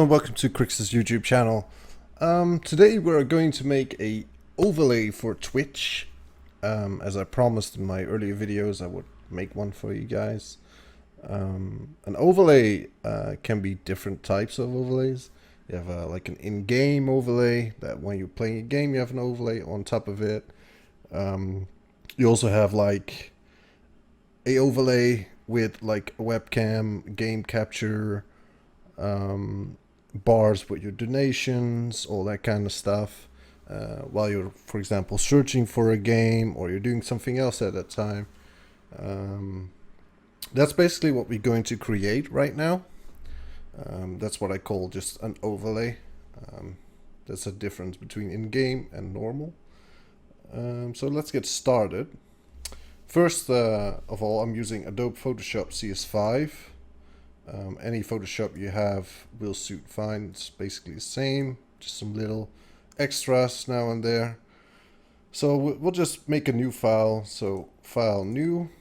and welcome to Crix's YouTube channel. Today we're going to make a overlay for Twitch. As I promised in my earlier videos, I would make one for you guys. An overlay can be different types of overlays. You have like an in-game overlay, that when you're playing a game you have an overlay on top of it. You also have like a overlay with like a webcam, game capture, bars with your donations, all that kind of stuff, while you're, for example, searching for a game or you're doing something else at that time. That's basically what we're going to create right now. That's what I call just an overlay. That's a difference between in-game and normal. So let's get started. First of all, I'm using Adobe Photoshop CS5. Any Photoshop you have will suit fine. It's basically the same, just some little extras now and there. So we'll just make a new file. So file new.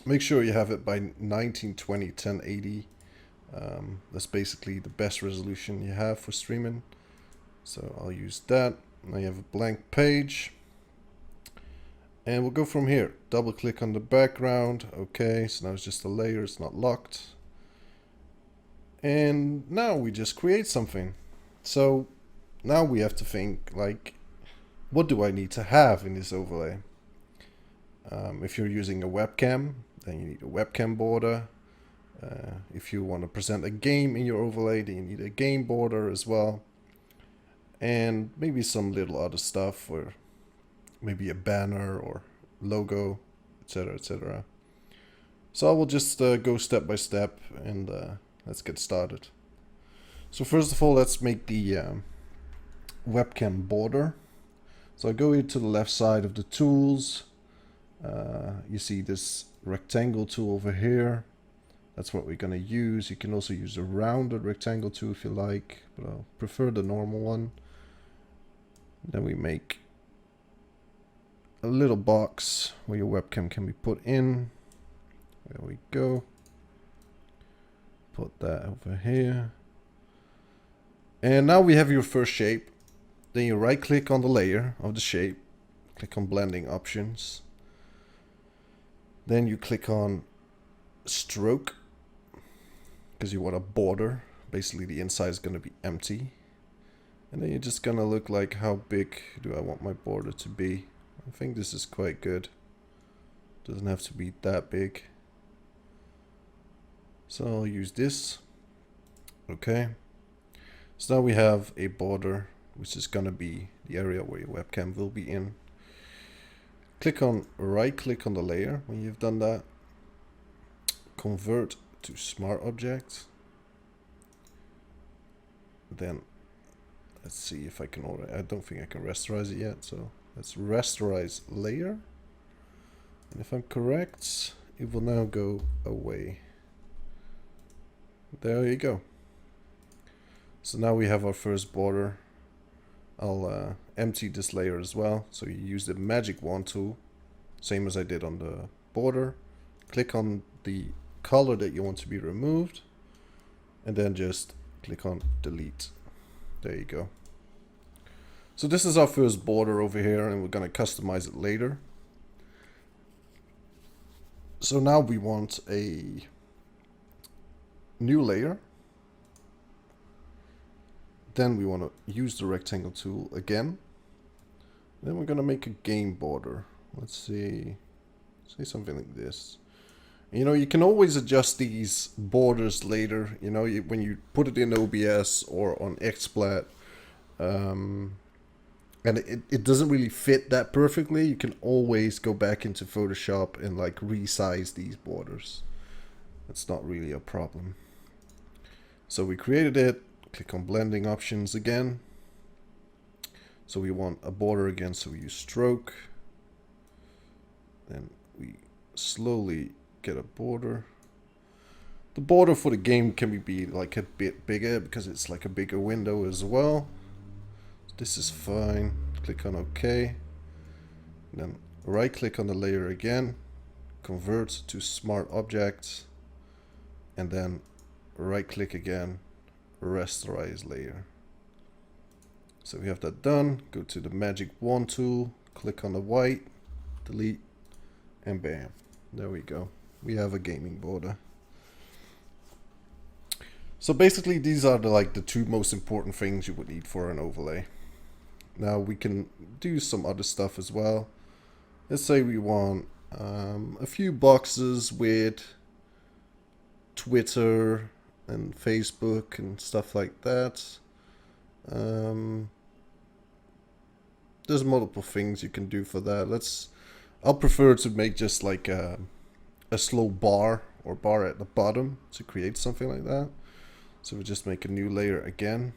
Make sure you have it by 1920 1080. That's basically the best resolution you have for streaming. So I'll use that. Now you have a blank page. And we'll go from here. Double click on the background. Okay, so now it's just a layer, it's not locked. And now we just create something. So now we have to think, like, what do I need to have in this overlay? If you're using a webcam, then you need a webcam border. If you want to present a game in your overlay, then you need a game border as well. And maybe some little other stuff, or maybe a banner or logo, etc., etc. So I will just go step by step and let's get started. So first of all, let's make the webcam border. So I go here to the left side of the tools. You see this rectangle tool over here. That's what we're going to use. You can also use a rounded rectangle tool if you like, but I'll prefer the normal one. Then we make a little box where your webcam can be put in. There we go. Put that over here. And now we have your first shape. Then you right click on the layer of the shape. Click on blending options. Then you click on stroke, because you want a border. Basically the inside is going to be empty. And then you're just going to look like, how big do I want my border to be? I think this is quite good. Doesn't have to be that big. So I'll use this. Okay. So now we have a border, which is going to be the area where your webcam will be in. Right click on the layer when you've done that. Convert to Smart Object. Then let's see if I can I don't think I can rasterize it yet, so let's rasterize layer. And if I'm correct, it will now go away. There you go. So now we have our first border. I'll empty this layer as well. So you use the magic wand tool, same as I did on the border. Click on the color that you want to be removed, and then just click on delete. There you go. So this is our first border over here, and we're going to customize it later. So now we want a new layer. Then we want to use the rectangle tool again. Then we're going to make a game border. Let's see, say something like this. You know, you can always adjust these borders later, you know, when you put it in OBS or on XSplit, and it doesn't really fit that perfectly. You can always go back into Photoshop and like resize these borders. That's not really a problem. So we created it. Click on blending options again. So we want a border again, so we use stroke. Then we slowly get a border. The border for the game can be like a bit bigger because it's like a bigger window as well. This is fine. Click on OK. Then right click on the layer again. Convert to Smart Object. And then right click again. rasterize layer. So we have that done. Go to the magic wand tool, click on the white, delete, and bam. There we go. We have a gaming border. So basically these are the two most important things you would need for an overlay. Now we can do some other stuff as well. Let's say we want a few boxes with Twitter and Facebook and stuff like that. There's multiple things you can do for that. I'll prefer to make just like a slow bar or bar at the bottom to create something like that. So we just make a new layer again.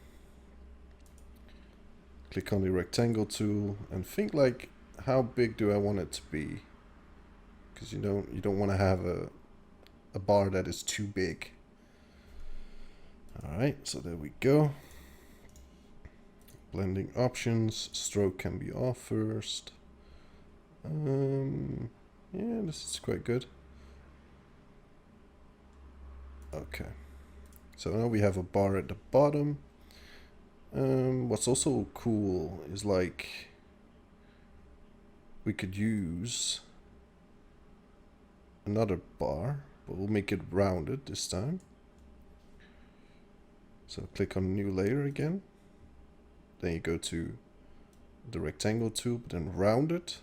Click on the rectangle tool and think like, how big do I want it to be? Because you don't want to have a bar that is too big. Alright, so there we go. Blending options, stroke can be off first. Yeah, this is quite good. Okay, so now we have a bar at the bottom. What's also cool is like we could use another bar, but we'll make it rounded this time. So click on new layer again. Then you go to the rectangle tool, but then round it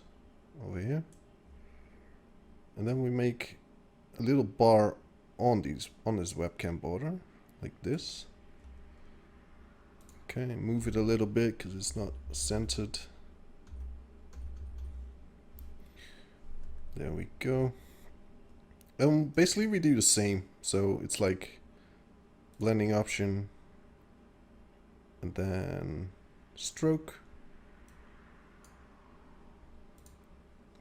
over here. And then we make a little bar on this webcam border, like this. Okay, move it a little bit because it's not centered. There we go. Basically we do the same. So it's like blending option and then stroke.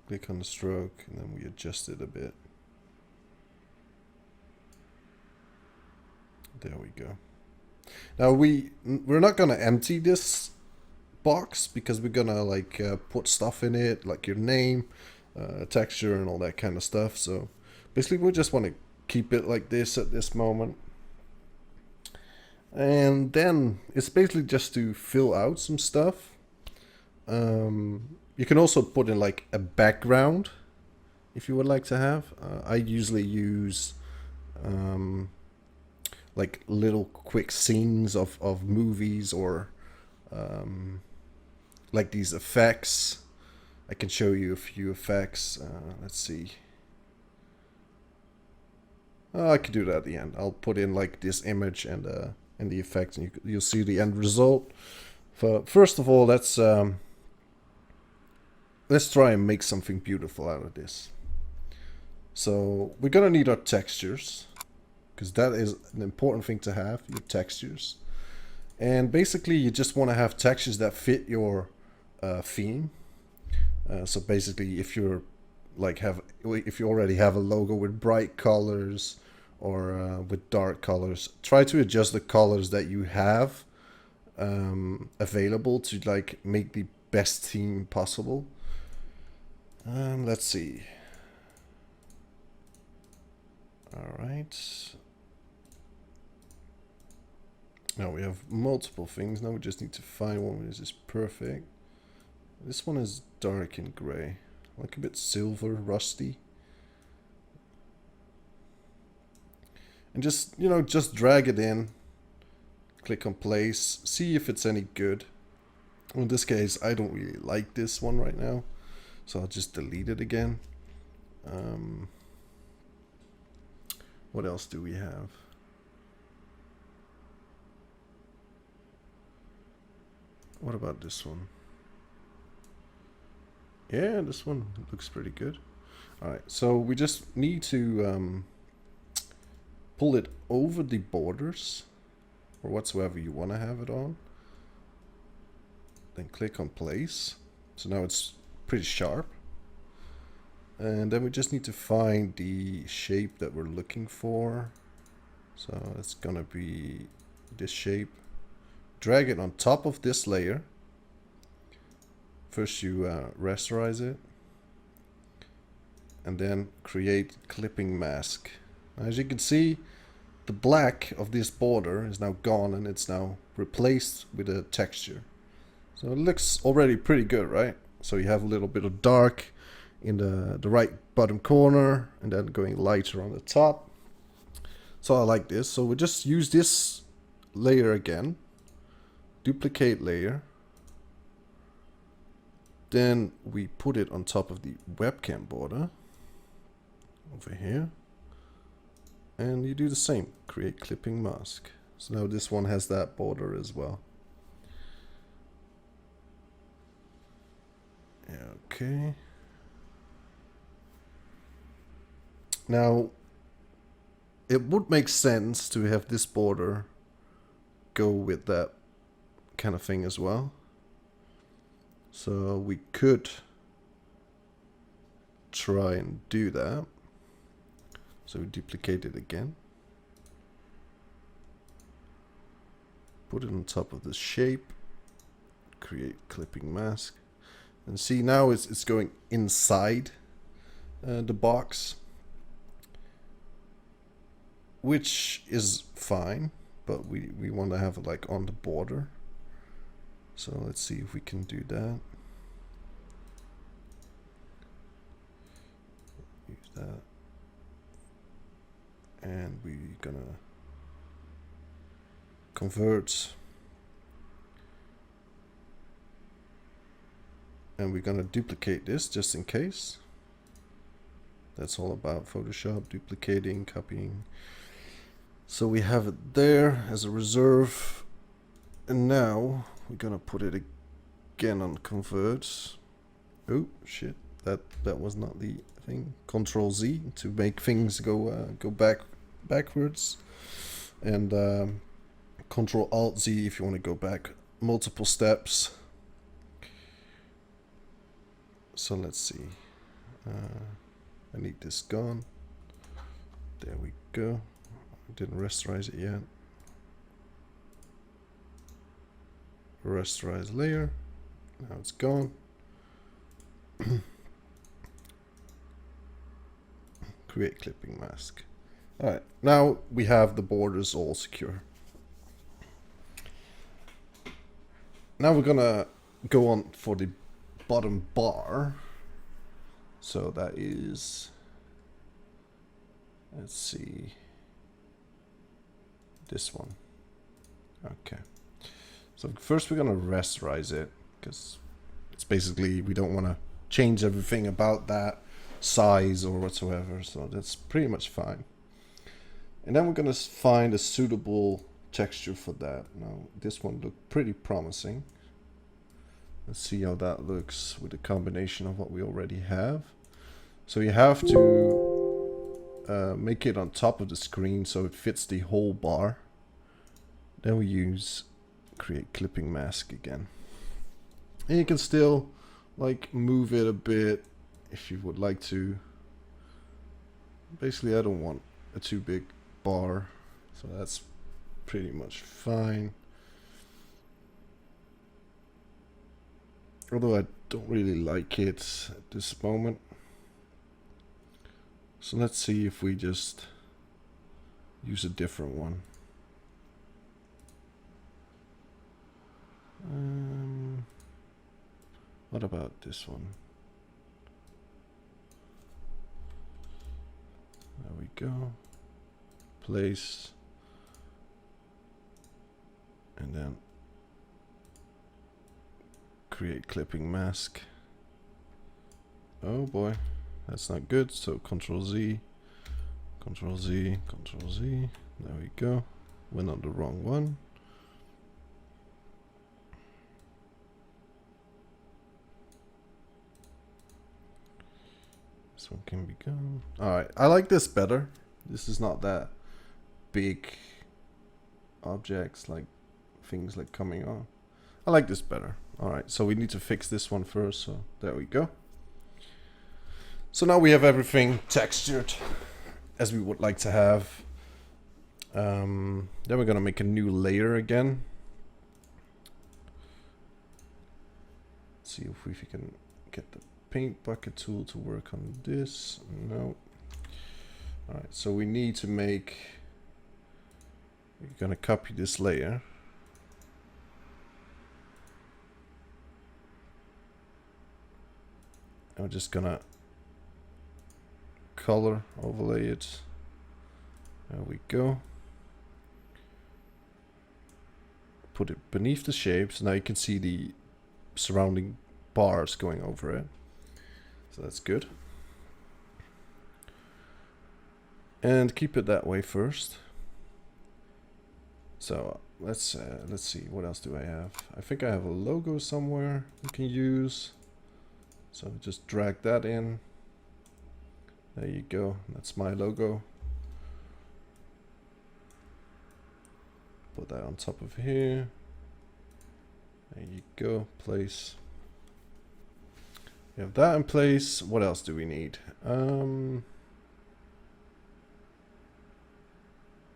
Click on the stroke and then we adjust it a bit. There we go. Now we're not gonna empty this box because we're gonna like put stuff in it, like your name, texture, and all that kind of stuff. So basically, we just want to keep it like this at this moment. And then it's basically just to fill out some stuff. You can also put in like a background if you would like to have. I usually use like little quick scenes of movies or like these effects. I can show you a few effects. Let's see. I could do that at the end. I'll put in like this image and the effect, and you'll see the end result. First of all, let's try and make something beautiful out of this. So we're gonna need our textures, because that is an important thing to have, your textures. And basically you just want to have textures that fit your theme. So basically if you're like if you already have a logo with bright colors or with dark colors, try to adjust the colors that you have available to like make the best theme possible. Let's see. All right. Now we have multiple things. Now we just need to find one which is perfect. This one is dark and gray, like a bit silver, rusty. And just, just drag it in. Click on place. See if it's any good. In this case, I don't really like this one right now, so I'll just delete it again. What else do we have? What about this one? Yeah, this one looks pretty good. Alright, so we just need to pull it over the borders or whatsoever you want to have it on. Then click on place. So now it's pretty sharp. And then we just need to find the shape that we're looking for. So it's gonna be this shape. Drag it on top of this layer. First you rasterize it. And then create clipping mask. Now, as you can see, the black of this border is now gone and it's now replaced with a texture. So it looks already pretty good, right? So you have a little bit of dark in the right bottom corner and then going lighter on the top. So I like this. So we just use this layer again, duplicate layer. Then we put it on top of the webcam border over here. And you do the same, create clipping mask. So now this one has that border as well. Okay. Now, it would make sense to have this border go with that kind of thing as well. So we could try and do that. So we duplicate it again. Put it on top of the shape. Create clipping mask. And see, now it's going inside the box. Which is fine, but we want to have it like on the border. So let's see if we can do that. Use that. And we're gonna convert. And we're gonna duplicate this just in case. That's all about Photoshop, duplicating, copying. So we have it there as a reserve. And now we're gonna put it again on convert. Oh shit, that was not the thing. Control Z to make things go backwards, and Control Alt Z if you want to go back multiple steps. So let's see. I need this gone. There we go. I didn't rasterize it yet. Rasterize layer. Now it's gone. Create clipping mask. Alright, now we have the borders all secure. Now we're gonna go on for the bottom bar. So that is, let's see, this one. Okay. So first we're gonna rasterize it because it's basically, we don't want to change everything about that size or whatsoever. So that's pretty much fine. And then we're gonna find a suitable texture for that. Now this one looked pretty promising. Let's see how that looks with the combination of what we already have. So you have to make it on top of the screen so it fits the whole bar. Then we use create clipping mask again. And you can still like move it a bit if you would like to. Basically I don't want a too big bar, so that's pretty much fine. Although I don't really like it at this moment. So let's see if we just use a different one. What about this one? There we go. Place. And then create clipping mask. Oh boy, that's not good. So Control Z, Control Z, Control Z. There we go. Went on the wrong one. This one can be gone. Alright, I like this better. This is not that big objects, like things like coming on. I like this better. Alright, so we need to fix this one first, so there we go. So now we have everything textured as we would like to have. Then we're gonna make a new layer again. Let's see if we can get the paint bucket tool to work on this. No. Alright, so we need to make You're gonna copy this layer. I'm just gonna color overlay it. There we go. Put it beneath the shape, so now you can see the surrounding bars going over it. So that's good. And keep it that way first. So let's see, what else do I have? I think I have a logo somewhere you can use. So just drag that in. There you go. That's my logo. Put that on top of here. There you go. Place. We have that in place. What else do we need?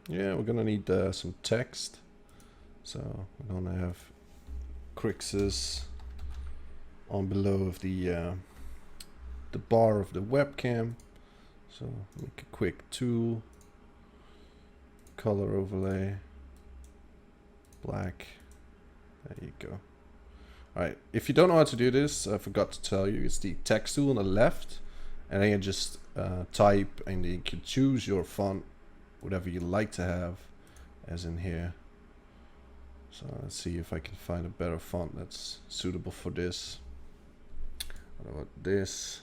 Yeah, we're gonna need some text. So we're gonna have Crixus on below of the bar of the webcam. So make a quick tool, color overlay, black. There you go. Alright, if you don't know how to do this, I forgot to tell you, it's the text tool on the left, and then you just type, and you can choose your font, whatever you like to have, as in here. So let's see if I can find a better font that's suitable for this. What about this?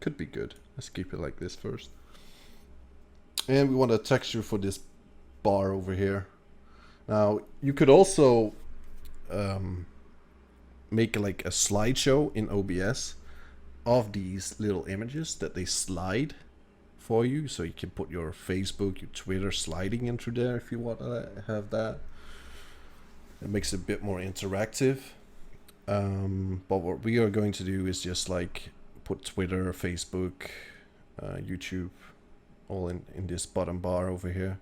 Could be good. Let's keep it like this first. And we want a texture for this bar over here. Now you could also make like a slideshow in OBS of these little images that they slide for you, so you can put your Facebook, your Twitter sliding into there if you want to have that. It makes it a bit more interactive. But what we are going to do is just like put Twitter, Facebook, YouTube all in this bottom bar over here,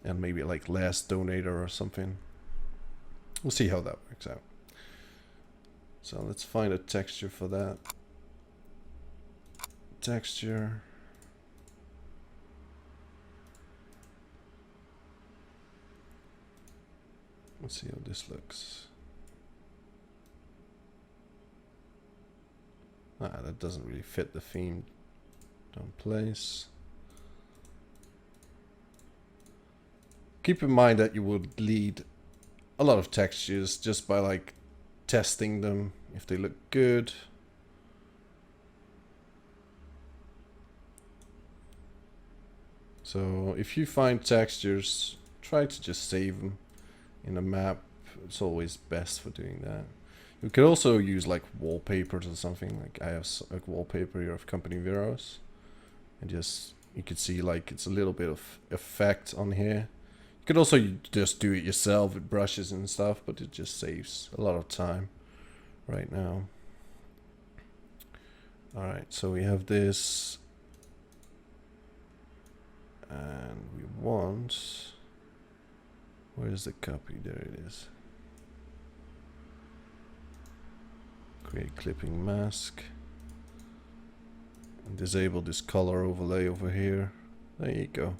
and maybe like last donator or something. We'll see how that works out. So let's find a texture for that. Texture. Let's see how this looks. That doesn't really fit the theme. Don't place. Keep in mind that you would lead a lot of textures just by like testing them if they look good. So if you find textures, try to just save them in a map. It's always best for doing that. You could also use like wallpapers or something. Like I have a wallpaper here of Company Veros, and just you could see like it's a little bit of effect on here. You could also just do it yourself with brushes and stuff, but it just saves a lot of time right now. Alright, so we have this, and we want, where's the copy? There it is. Create clipping mask, and disable this color overlay over here. There you go.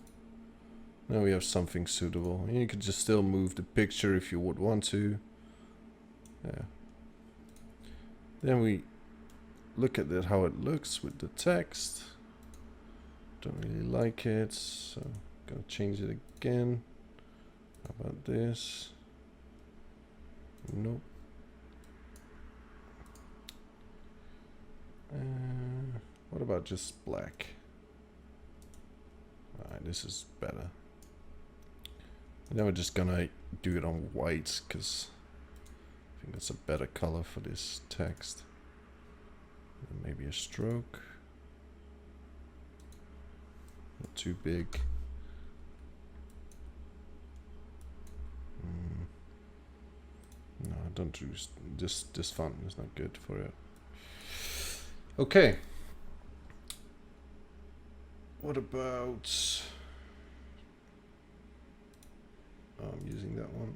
Now we have something suitable. You could just still move the picture if you would want to. Yeah. Then we look at it, how it looks with the text. Don't really like it, so I'm gonna change it again. How about this? Nope. What about just black? Alright, this is better. And then we're just gonna do it on white, because I think that's a better color for this text. And maybe a stroke. Not too big. No, don't use this font is not good for it. Okay. What about... I'm using that one.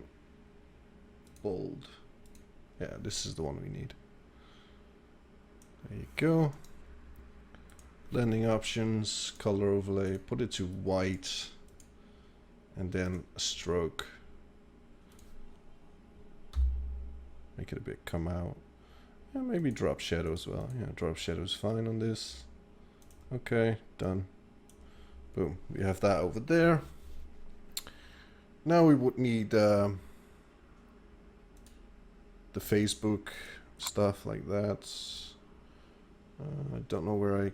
Bold. Yeah, this is the one we need. There you go. blending options, color overlay, put it to white, and then a stroke. Make it a bit come out. And maybe drop shadow as well. Yeah, drop shadow is fine on this. Okay, done. Boom, we have that over there. Now we would need the Facebook stuff like that. I don't know where I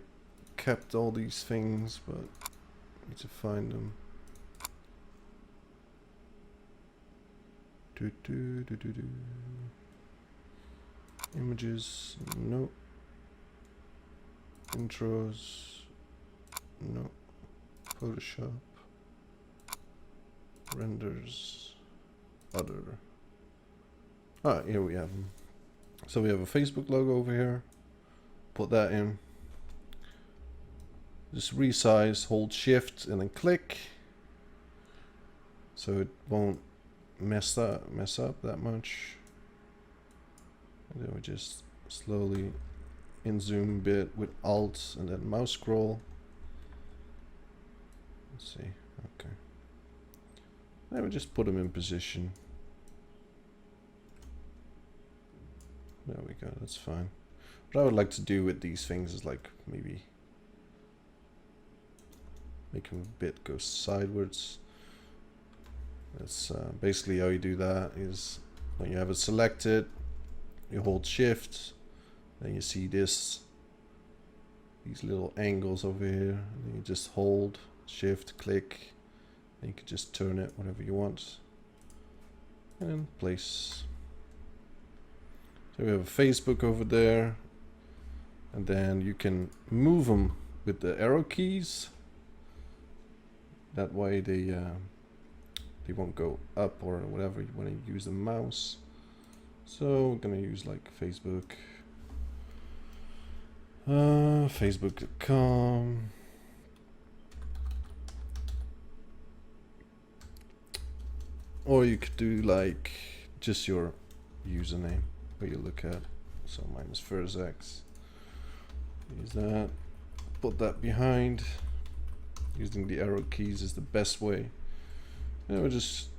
kept all these things, but I need to find them. Images, no. Intros, no. Photoshop, renders, other. Ah, here we have them. So we have a Facebook logo over here. Put that in. Just resize, hold shift and then click. So it won't mess up that much. And then we just slowly in zoom a bit with Alt and then mouse scroll. Let's see, okay. Then we just put them in position. There we go, that's fine. What I would like to do with these things is like maybe make them a bit go sideways. That's basically how you do that. Is when you have it selected, you hold shift, then you see these little angles over here, and then you just hold shift, click, and you can just turn it whatever you want and place. So we have a Facebook over there, and then you can move them with the arrow keys. That way they won't go up or whatever when you use the mouse. So we're gonna use like Facebook, facebook.com. Or you could do like just your username where you look at. So mine is Furzex. Use that. Put that behind. Using the arrow keys is the best way. And we'll just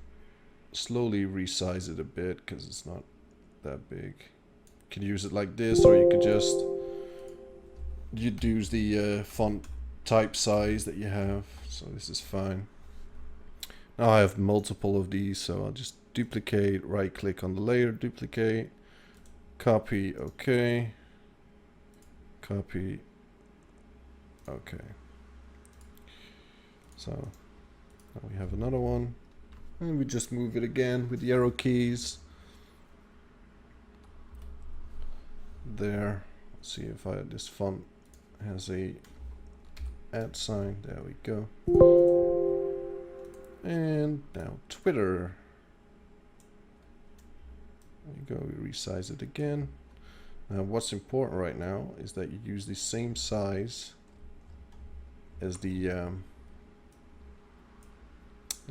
slowly resize it a bit because it's not that big. You can use it like this, or you could just use the font type size that you have. So this is fine. Now I have multiple of these, so I'll just duplicate, right click on the layer, duplicate, copy, okay, copy, okay. So now we have another one, and we just move it again with the arrow keys. There, let's see if this font has a @ sign. There we go. And now Twitter. There you go, we resize it again. Now what's important right now is that you use the same size as the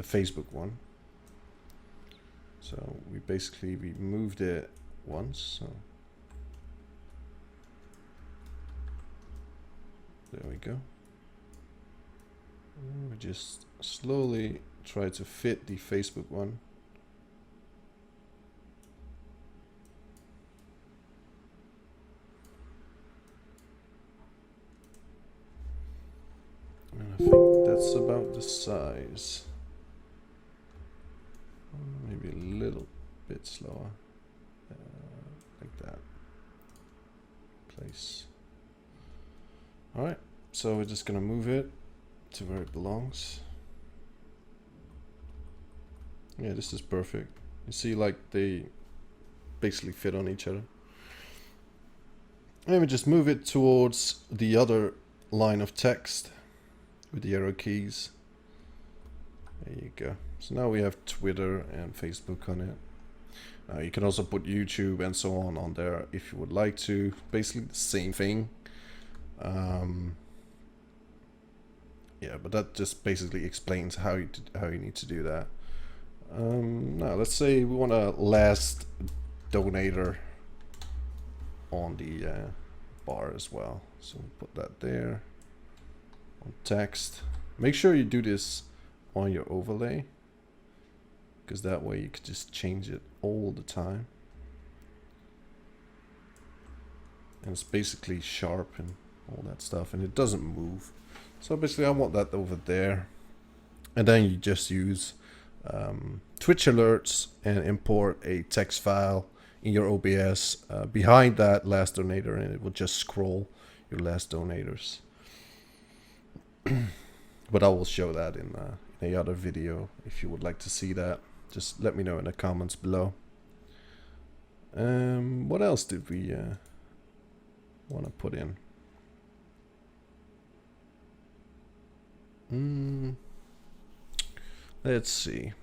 Facebook one. So we moved it once, so there we go. And we just slowly try to fit the Facebook one. And I think that's about the size. Maybe a little bit slower. Like that. Place. Alright, so we're just gonna move it to where it belongs. Yeah, this is perfect. You see, like, they basically fit on each other. And we just move it towards the other line of text with the arrow keys. There you go. So now we have Twitter and Facebook on it. You can also put YouTube and so on there if you would like to. Basically the same thing. Yeah, but that just basically explains how you need to do that. Now let's say we want a last donator on the bar as well. So we put that there. on text. Make sure you do this on your overlay, because that way you can just change it all the time. And it's basically sharp and all that stuff, and it doesn't move. So basically I want that over there. And then you just use Twitch alerts and import a text file in your OBS behind that last donator, and it will just scroll your last donators. But I will show that in a other video. If you would like to see that, just let me know in the comments below. What else did we want to put in? Let's see.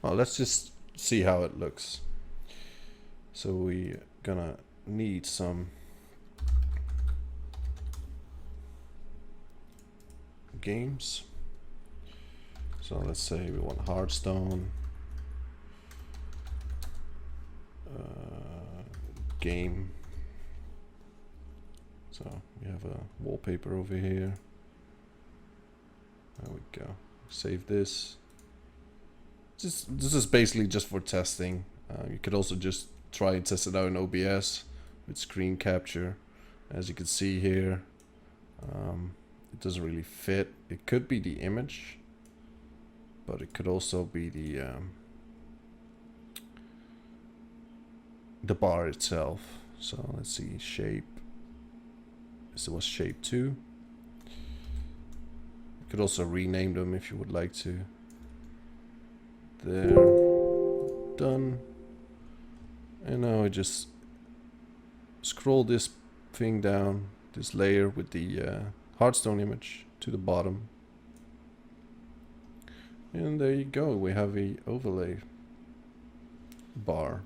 Well, let's just see how it looks. So we're gonna need some games. So let's say we want Hearthstone game. So we have a wallpaper over here. There we go. Save this. This is basically just for testing. You could also just try and test it out in OBS with screen capture. As you can see here, it doesn't really fit. It could be the image, but it could also be the bar itself. So let's see, shape. This was shape 2. You could also rename them if you would like to. There, done. And now I just scroll this thing down, this layer with the Hearthstone image to the bottom. And there you go, we have a overlay bar.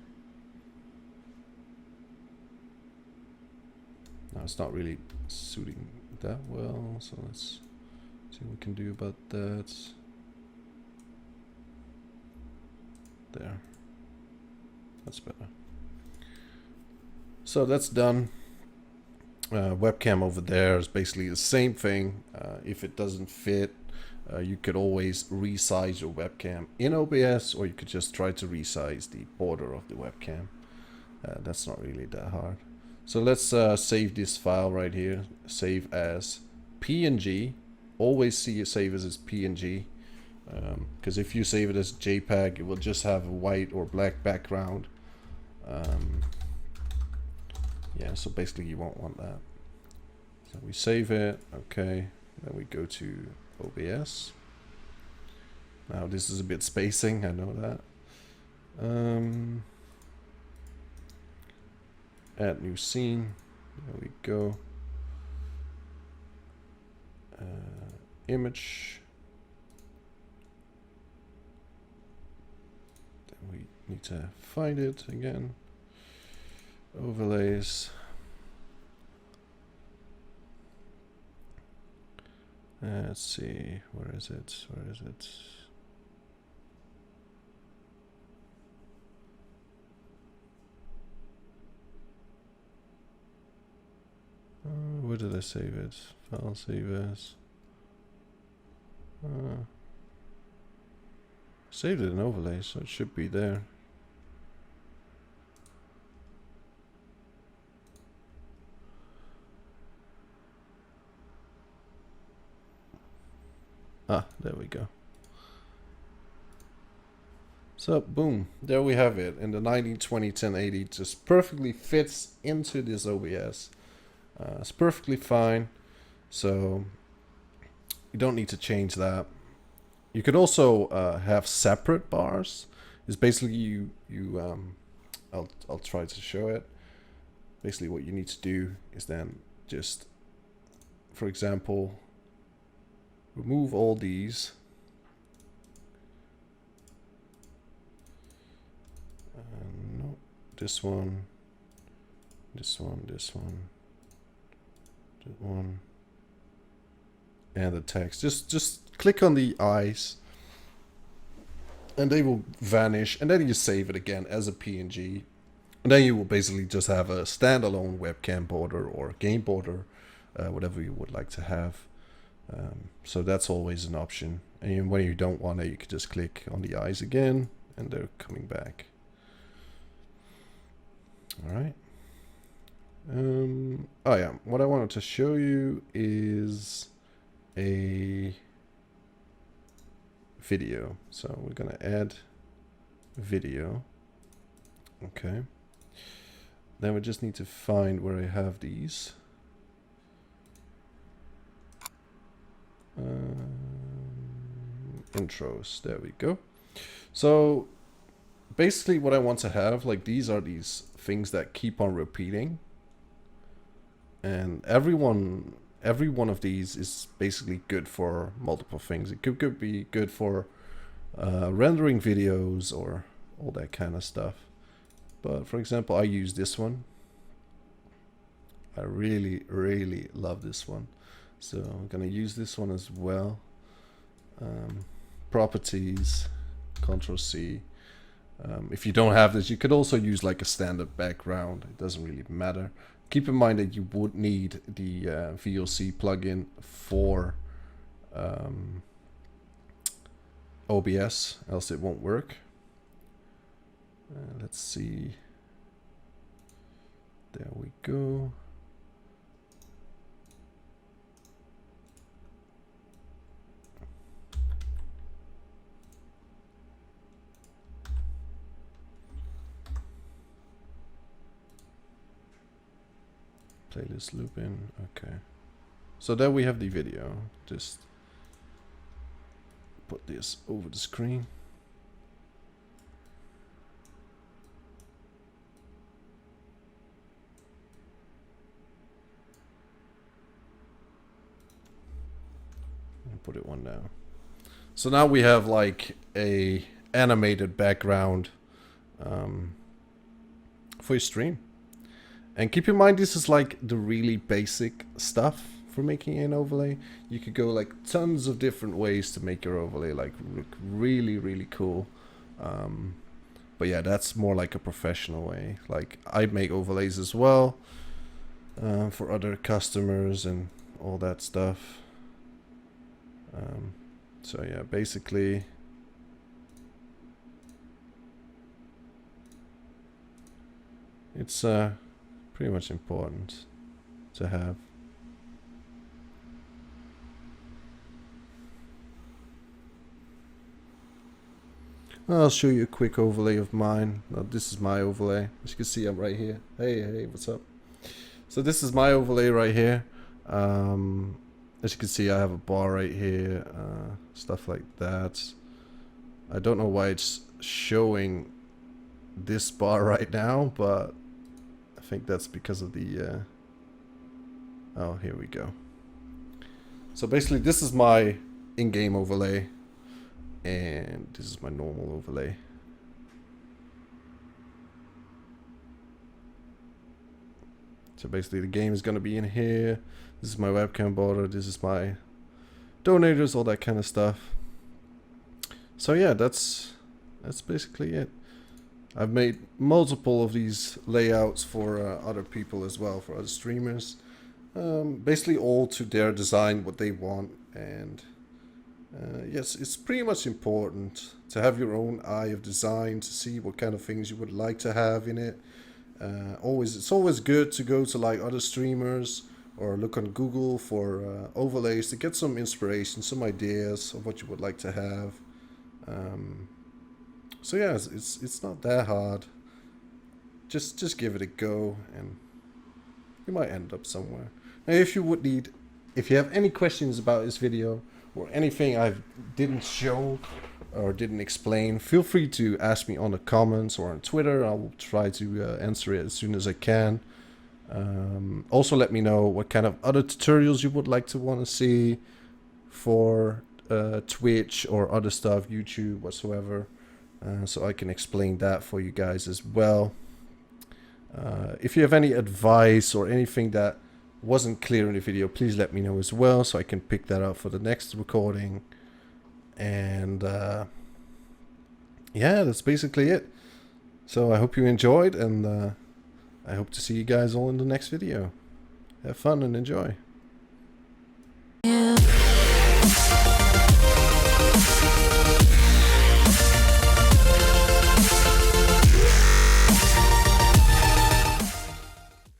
Now it's not really suiting that well, so let's see what we can do about that. There. That's better. So that's done. Webcam over there is basically the same thing. If it doesn't fit, you could always resize your webcam in OBS, or you could just try to resize the border of the webcam. That's not really that hard. So let's save this file right here. Save as PNG. Always save as PNG. Because if you save it as JPEG, it will just have a white or black background. Yeah, so basically you won't want that. So we save it, okay. Then we go to OBS. Now this is a bit spacing, I know that. Add new scene. There we go. Image. Then we need to find it again. Overlays. Let's see, where is it? Where is it? Where did I save it? File save as. Saved it in overlay, so it should be there. Ah, there we go. So boom, there we have it. In the 1920 1080, just perfectly fits into this OBS. It's perfectly fine, so you don't need to change that. You could also have separate bars. It's basically I'll try to show it. Basically, what you need to do is then just, for example, remove all these. No, this one, this one, this one. One and the text. Just click on the eyes and they will vanish, and then you save it again as a PNG. And then you will basically just have a standalone webcam border or game border, whatever you would like to have. So that's always an option. And when you don't want it, you can just click on the eyes again and they're coming back. All right. Oh yeah, what I wanted to show you is a video. So we're gonna add video. Okay. Then we just need to find where I have these. Intros, there we go. So basically what I want to have, like, these are these things that keep on repeating. And every one of these is basically good for multiple things. It could be good for rendering videos or all that kind of stuff. But for example, I use this one. I really, really love this one. So I'm gonna use this one as well. Properties, Ctrl+C. If you don't have this, you could also use like a standard background. It doesn't really matter. Keep in mind that you would need the VLC plugin for OBS, else it won't work. Let's see. There we go. Playlist looping. Okay. So there we have the video. Just put this over the screen. And put it one down. So now we have like a animated background for your stream. And keep in mind, this is like the really basic stuff for making an overlay. You could go like tons of different ways to make your overlay like look really, really cool. But yeah, that's more like a professional way. Like I make overlays as well for other customers and all that stuff. So yeah, basically it's pretty much important to have. I'll show you a quick overlay of mine. Now, this is my overlay. As you can see, I'm right here. Hey, what's up? So this is my overlay right here. As you can see, I have a bar right here, stuff like that. I don't know why it's showing this bar right now, but I think that's because of the oh, here we go. So basically this is my in-game overlay and this is my normal overlay. So basically the game is going to be in here. This is my webcam border, this is my donators, all that kind of stuff. So yeah, that's basically it. I've made multiple of these layouts for other people as well, for other streamers. Basically all to their design, what they want. And yes, it's pretty much important to have your own eye of design, to see what kind of things you would like to have in it. It's always good to go to like other streamers or look on Google for overlays to get some inspiration, some ideas of what you would like to have. So yeah, it's not that hard. Just give it a go, and you might end up somewhere. Now, if you have any questions about this video or anything I didn't show or didn't explain, feel free to ask me on the comments or on Twitter. I'll try to answer it as soon as I can. Also, let me know what kind of other tutorials you would like to want to see for Twitch or other stuff, YouTube, whatsoever. So I can explain that for you guys as well. If you have any advice or anything that wasn't clear in the video, please let me know as well, so I can pick that up for the next recording. And yeah, that's basically it. So I hope you enjoyed, and I hope to see you guys all in the next video. Have fun and enjoy. Yeah.